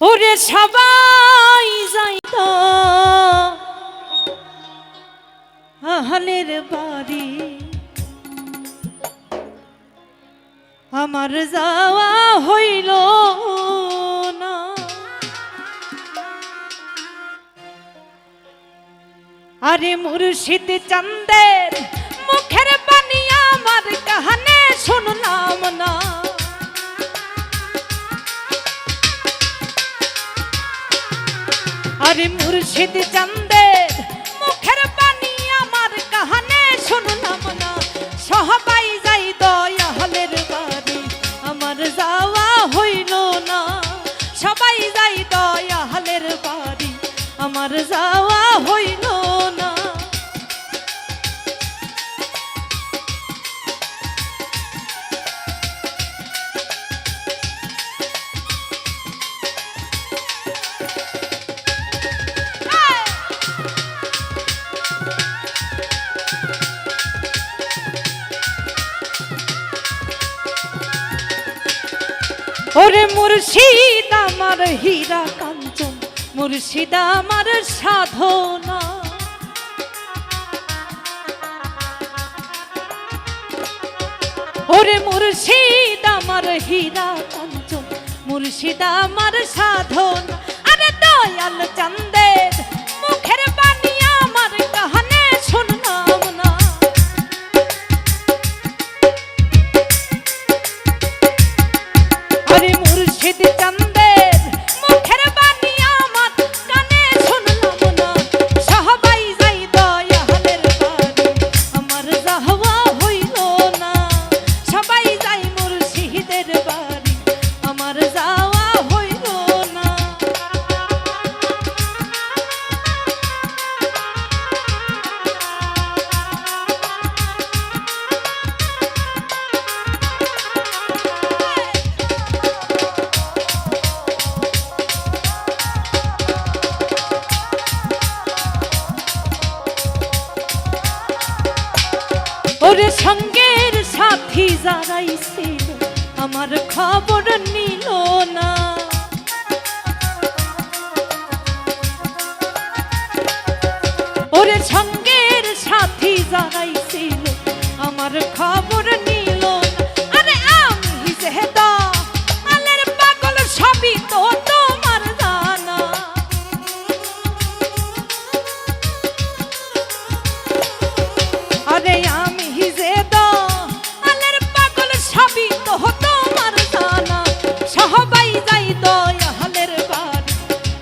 ওরে সবাই যাইত আহলের বাড়ি, আমার যাওয়া হইল না। আরে মুর্শিদ চান্দের মুখের বাণী আমার কানে শুনলাম না। আরে মুর্শিদ চান্দের মুখের বাণী আমার কানে শুনলাম না। সবাই যাই দয়ালের বাড়ি, আমার যাওয়া হইল না। সবাই যাই দয়ালের বাড়ি, আমার যাওয়া হইল না। ওরে মুর্শিদ আমার হীরা কাঞ্চন, মুর্শিদ আমার সাধনা। ওরে মুর্শিদ আমার হীরা কাঞ্চন, মুর্শিদ আমার সাধনা। আরে দয়াল চান্দের মুখের বাণী আমার কানে শুনলাম না। আরে মুর্শিদ চান্দের মুখের বাণী আমার কানে শুনলাম না। সবাই যাই দয়ালের বাড়ি, আমার যাওয়া হইল না। সবাই যাই মুর্শিদের বাড়ি, আমার যাওয়া হইল না। ওরে সঙ্গের সাথী যারাই ছিল আমার খবর নিল না। ওরে সঙ্গের সাথী যারাই ছিল আমার খবর নিল না। আরে আমি যে দয়ালের পাগল সবই তো তোমার জানা। আরে আমি যে দয়ালের পাগল সবই তো তোমার জানা। সবাই যাই দয়ালের বাড়ি,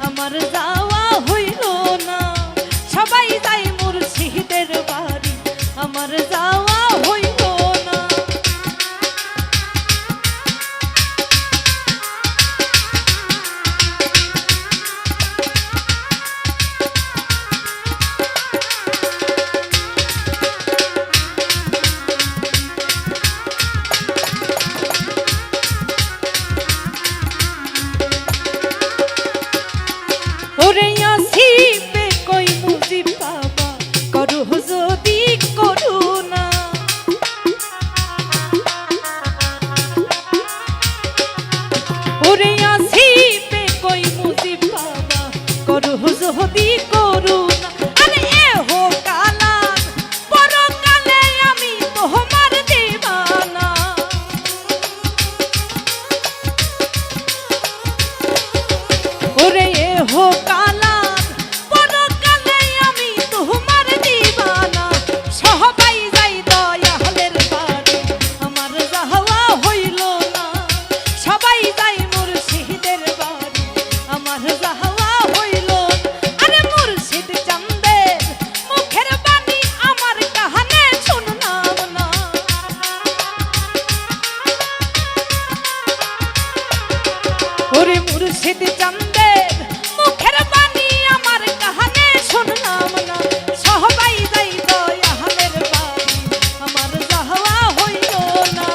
আমার যাওয়া হইল না। সবাই যাই মুর্শিদের বাড়ি, আমার যাওয়া হইল না। ওরে আসিবে কই মুজিব বাবা, করু যদি করুণা। ওরে আসিবে কই মুজিব বাবা, করু যদি করুণা। আরে এ হো কালার পরকালে আমি তোমার দিবানা। ওরে এ হো কালার পরকালে আমি তোমার দিবানা। সবাই যাই দয়ালের বাড়ি, আমার যাওয়া হইল না। সবাই যাই মুর্শিদের বাড়ি, আমার যাওয়া হইল না। আরে মুর্শিদ চান্দের মুখের বাণী আমার কানে শুনলাম না। ওরে মুর্শিদ চান্দের মুখের বাণী আমার কানে শুনলাম না। সবাই যাই দয়ালের বাড়ি, আমার যাওয়া হইল না।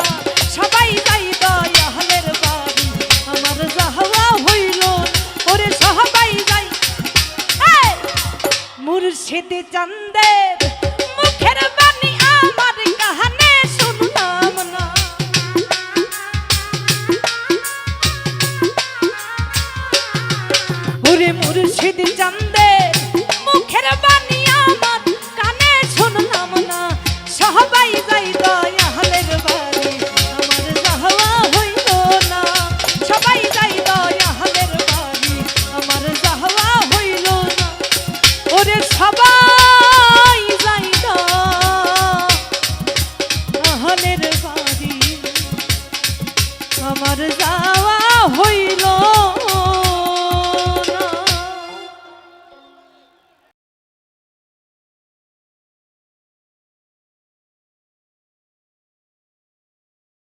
সবাই যাই দয়ালের বাড়ি, আমার যাওয়া হইল না। ওরে সবাই যাই মুর্শিদ চান্দের মুখের বাণী আমার কানে শুনলাম না। নুরে মুর্শিদ চান্দে মুখের বাণী